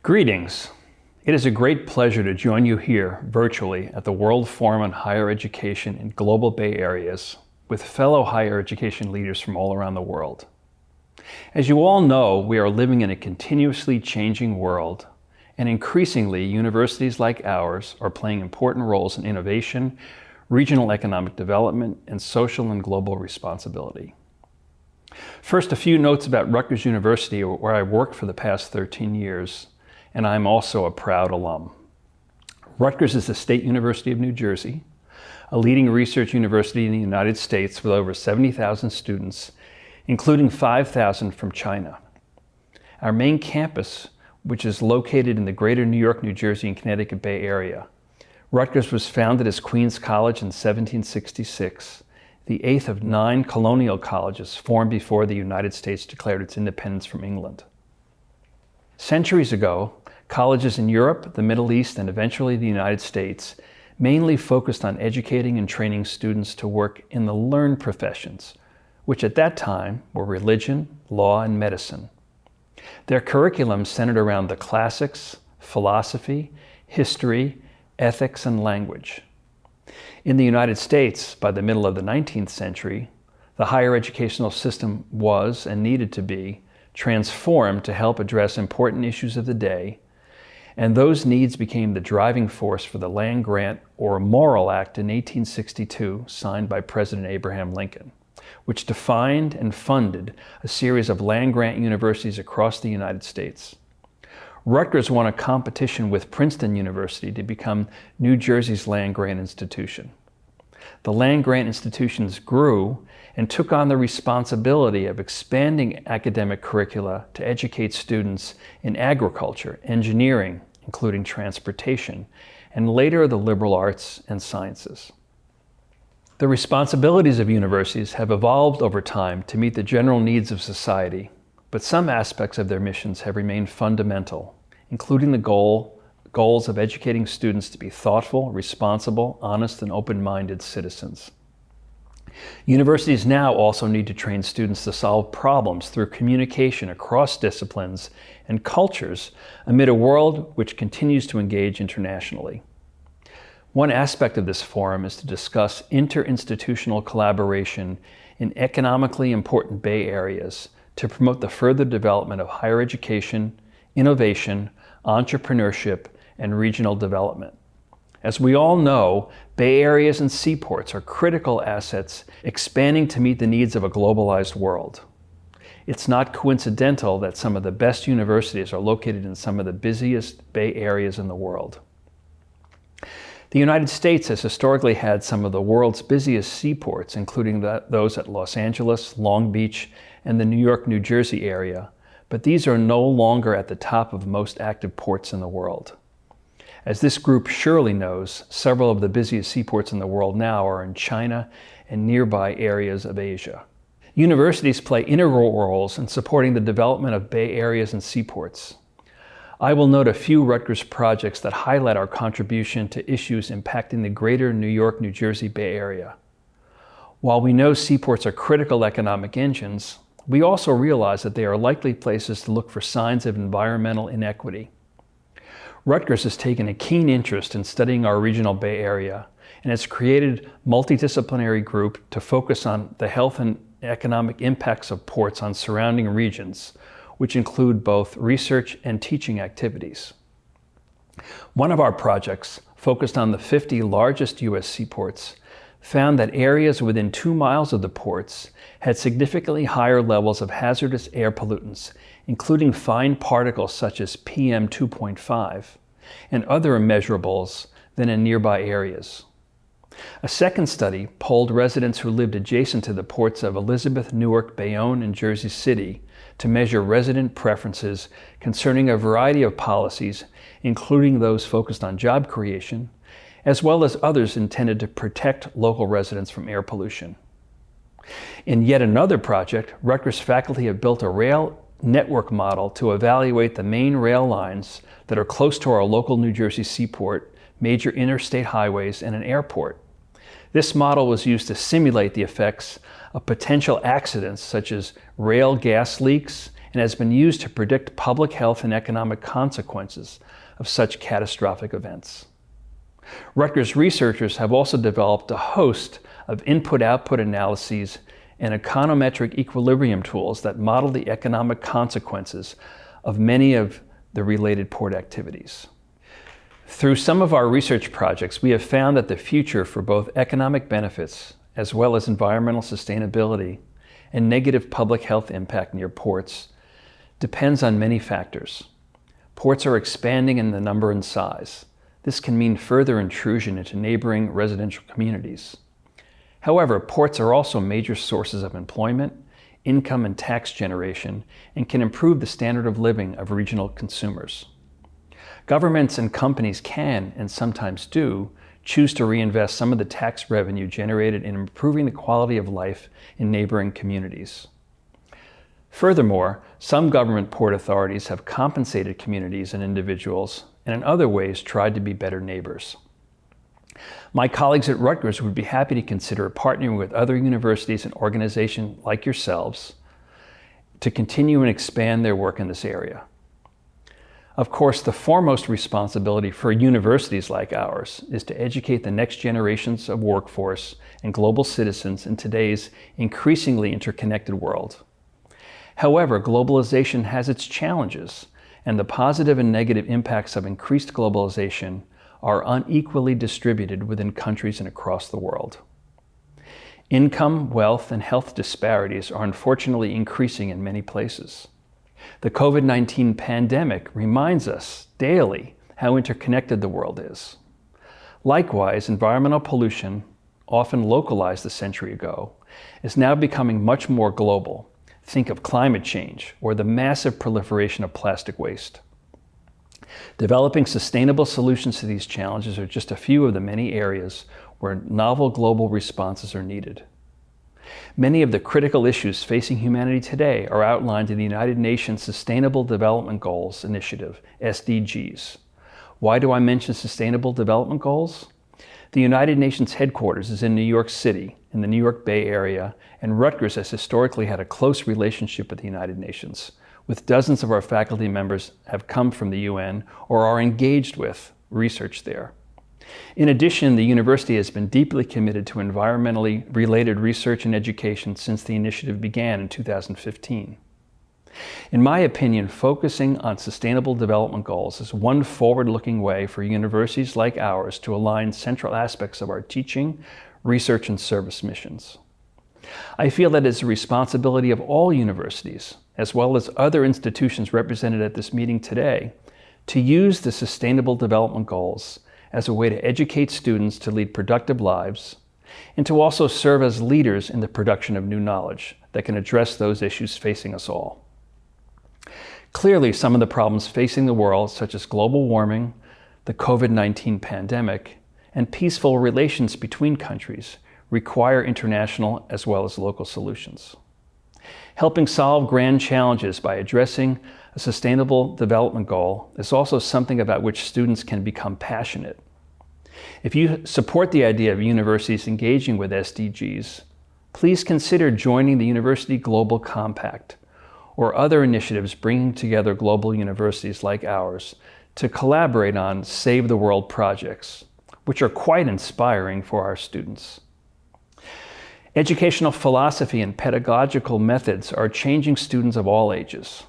Greetings. It is a great pleasure to join you here virtually at the World Forum on Higher Education in Global Bay Areas with fellow higher education leaders from all around the world. As you all know, we are living in a continuously changing world, and increasingly universities like ours are playing important roles in innovation, regional economic development, and social and global responsibility. First, a few notes about Rutgers University, where I worked for the past 13 years, and I'm also a proud alum. Rutgers is the State University of New Jersey, a leading research university in the United States with over 70,000 students, including 5,000 from China. Our main campus, which is located in the greater New York, New Jersey, and Connecticut Bay Area. Rutgers was founded as Queens College in 1766, the 8th of 9 colonial colleges formed before the United States declared its independence from England. Centuries ago, colleges in Europe, the Middle East, and eventually the United States mainly focused on educating and training students to work in the learned professions, which at that time were religion, law, and medicine. Their curriculum centered around the classics, philosophy, history, ethics, and language. In the United States, by the middle of the 19th century, the higher educational system was, and needed to be, transformed to help address important issues of the day, and those needs became the driving force for the Land-Grant or Morrill Act in 1862, signed by President Abraham Lincoln, which defined and funded a series of land-grant universities across the United States. Rutgers won a competition with Princeton University to become New Jersey's land-grant institution. The land-grant institutions grew and took on the responsibility of expanding academic curricula to educate students in agriculture, engineering, including transportation, and later the liberal arts and sciences. The responsibilities of universities have evolved over time to meet the general needs of society, but some aspects of their missions have remained fundamental, including the goals of educating students to be thoughtful, responsible, honest, and open-minded citizens. Universities now also need to train students to solve problems through communication across disciplines and cultures amid a world which continues to engage internationally. One aspect of this forum is to discuss interinstitutional collaboration in economically important Bay areas to promote the further development of higher education, innovation, entrepreneurship, and regional development. As we all know, Bay Areas and seaports are critical assets expanding to meet the needs of a globalized world. It's not coincidental that some of the best universities are located in some of the busiest Bay Areas in the world. The United States has historically had some of the world's busiest seaports, including those at Los Angeles, Long Beach, and the New York, New Jersey area, but these are no longer at the top of most active ports in the world. As this group surely knows, several of the busiest seaports in the world now are in China and nearby areas of Asia. Universities play integral roles in supporting the development of Bay Areas and seaports. I will note a few Rutgers projects that highlight our contribution to issues impacting the greater New York, New Jersey Bay Area. While we know seaports are critical economic engines, we also realize that they are likely places to look for signs of environmental inequity. Rutgers has taken a keen interest in studying our regional Bay Area and has created a multidisciplinary group to focus on the health and economic impacts of ports on surrounding regions, which include both research and teaching activities. One of our projects, focused on the 50 largest U.S. seaports, found that areas within 2 miles of the ports had significantly higher levels of hazardous air pollutants, including fine particles such as PM 2.5 and other immeasurables than in nearby areas. A second study polled residents who lived adjacent to the ports of Elizabeth, Newark, Bayonne, and Jersey City to measure resident preferences concerning a variety of policies, including those focused on job creation, as well as others intended to protect local residents from air pollution. In yet another project, Rutgers faculty have built a rail network model to evaluate the main rail lines that are close to our local New Jersey seaport, major interstate highways, and an airport. This model was used to simulate the effects of potential accidents such as rail gas leaks and has been used to predict public health and economic consequences of such catastrophic events. Rutgers researchers have also developed a host of input-output analyses and econometric equilibrium tools that model the economic consequences of many of the related port activities. Through some of our research projects, we have found that the future for both economic benefits as well as environmental sustainability and negative public health impact near ports depends on many factors. Ports are expanding in the number and size. This can mean further intrusion into neighboring residential communities. However, ports are also major sources of employment, income, and tax generation, and can improve the standard of living of regional consumers. Governments and companies can, and sometimes do, choose to reinvest some of the tax revenue generated in improving the quality of life in neighboring communities. Furthermore, some government port authorities have compensated communities and individuals, and in other ways tried to be better neighbors. My colleagues at Rutgers would be happy to consider partnering with other universities and organizations like yourselves to continue and expand their work in this area. Of course, the foremost responsibility for universities like ours is to educate the next generations of workforce and global citizens in today's increasingly interconnected world. However, globalization has its challenges, and the positive and negative impacts of increased globalization are unequally distributed within countries and across the world. Income, wealth, and health disparities are unfortunately increasing in many places. The COVID-19 pandemic reminds us daily how interconnected the world is. Likewise, environmental pollution, often localized a century ago, is now becoming much more global. Think of climate change or the massive proliferation of plastic waste. Developing sustainable solutions to these challenges are just a few of the many areas where novel global responses are needed. Many of the critical issues facing humanity today are outlined in the United Nations Sustainable Development Goals Initiative, SDGs. Why do I mention Sustainable Development Goals? The United Nations headquarters is in New York City, in the New York Bay Area, and Rutgers has historically had a close relationship with the United Nations, with dozens of our faculty members have come from the UN or are engaged with research there. In addition, the university has been deeply committed to environmentally related research and education since the initiative began in 2015. In my opinion, focusing on sustainable development goals is one forward-looking way for universities like ours to align central aspects of our teaching, research, and service missions. I feel that it is the responsibility of all universities, as well as other institutions represented at this meeting today, to use the Sustainable Development Goals as a way to educate students to lead productive lives, and to also serve as leaders in the production of new knowledge that can address those issues facing us all. Clearly, some of the problems facing the world, such as global warming, the COVID-19 pandemic, and peaceful relations between countries, require international as well as local solutions. Helping solve grand challenges by addressing a sustainable development goal is also something about which students can become passionate. If you support the idea of universities engaging with SDGs, please consider joining the University Global Compact or other initiatives bringing together global universities like ours to collaborate on Save the World projects, which are quite inspiring for our students. Educational philosophy and pedagogical methods are changing students of all ages.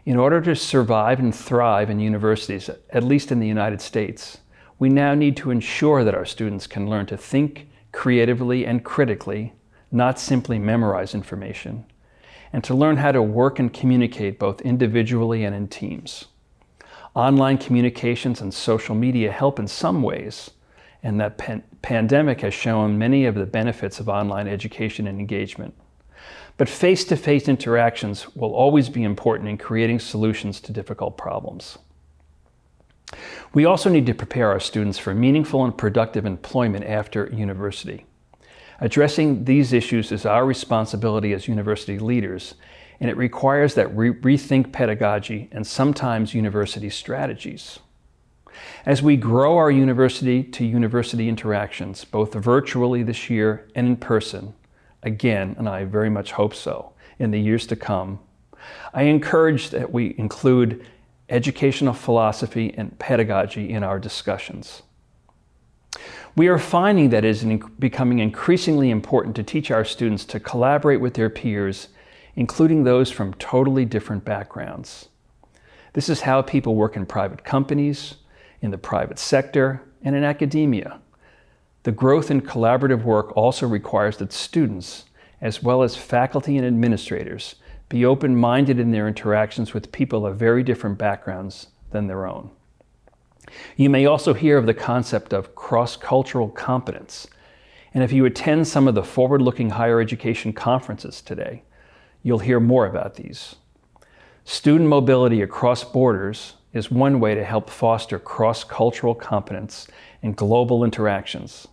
In order to survive and thrive in universities, at least in the United States, we now need to ensure that our students can learn to think creatively and critically, not simply memorize information, and to learn how to work and communicate both individually and in teams. Online communications and social media help in some ways, and that pandemic has shown many of the benefits of online education and engagement. But face-to-face interactions will always be important in creating solutions to difficult problems. We also need to prepare our students for meaningful and productive employment after university. Addressing these issues is our responsibility as university leaders, and it requires that we rethink pedagogy and sometimes university strategies. As we grow our university-to-university interactions, both virtually this year and in person, again, and I very much hope so, in the years to come, I encourage that we include educational philosophy and pedagogy in our discussions. We are finding that it is becoming increasingly important to teach our students to collaborate with their peers, including those from totally different backgrounds. This is how people work in private companies, in the private sector, and in academia. The growth in collaborative work also requires that students, as well as faculty and administrators, be open-minded in their interactions with people of very different backgrounds than their own. You may also hear of the concept of cross-cultural competence, and if you attend some of the forward-looking higher education conferences today, you'll hear more about these. Student mobility across borders is one way to help foster cross-cultural competence and global interactions.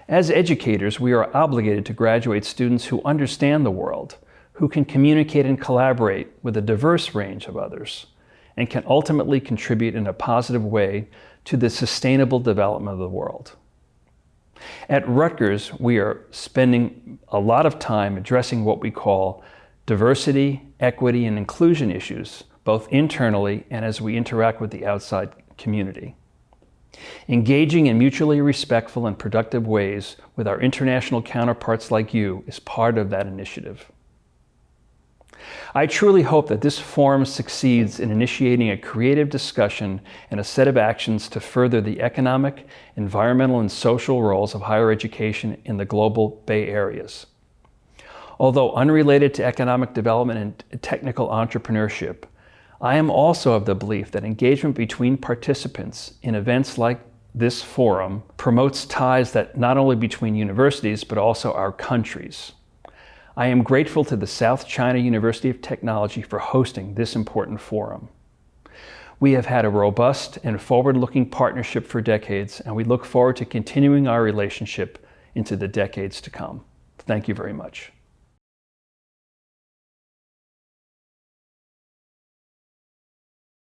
As educators, we are obligated to graduate students who understand the world, who can communicate and collaborate with a diverse range of others, and can ultimately contribute in a positive way to the sustainable development of the world. At Rutgers, we are spending a lot of time addressing what we call diversity, equity, and inclusion issues, both internally and as we interact with the outside community. Engaging in mutually respectful and productive ways with our international counterparts like you is part of that initiative. I truly hope that this forum succeeds in initiating a creative discussion and a set of actions to further the economic, environmental, and social roles of higher education in the global Bay Areas. Although unrelated to economic development and technical entrepreneurship, I am also of the belief that engagement between participants in events like this forum promotes ties that not only between universities, but also our countries. I am grateful to the South China University of Technology for hosting this important forum. We have had a robust and forward-looking partnership for decades, and we look forward to continuing our relationship into the decades to come. Thank you very much.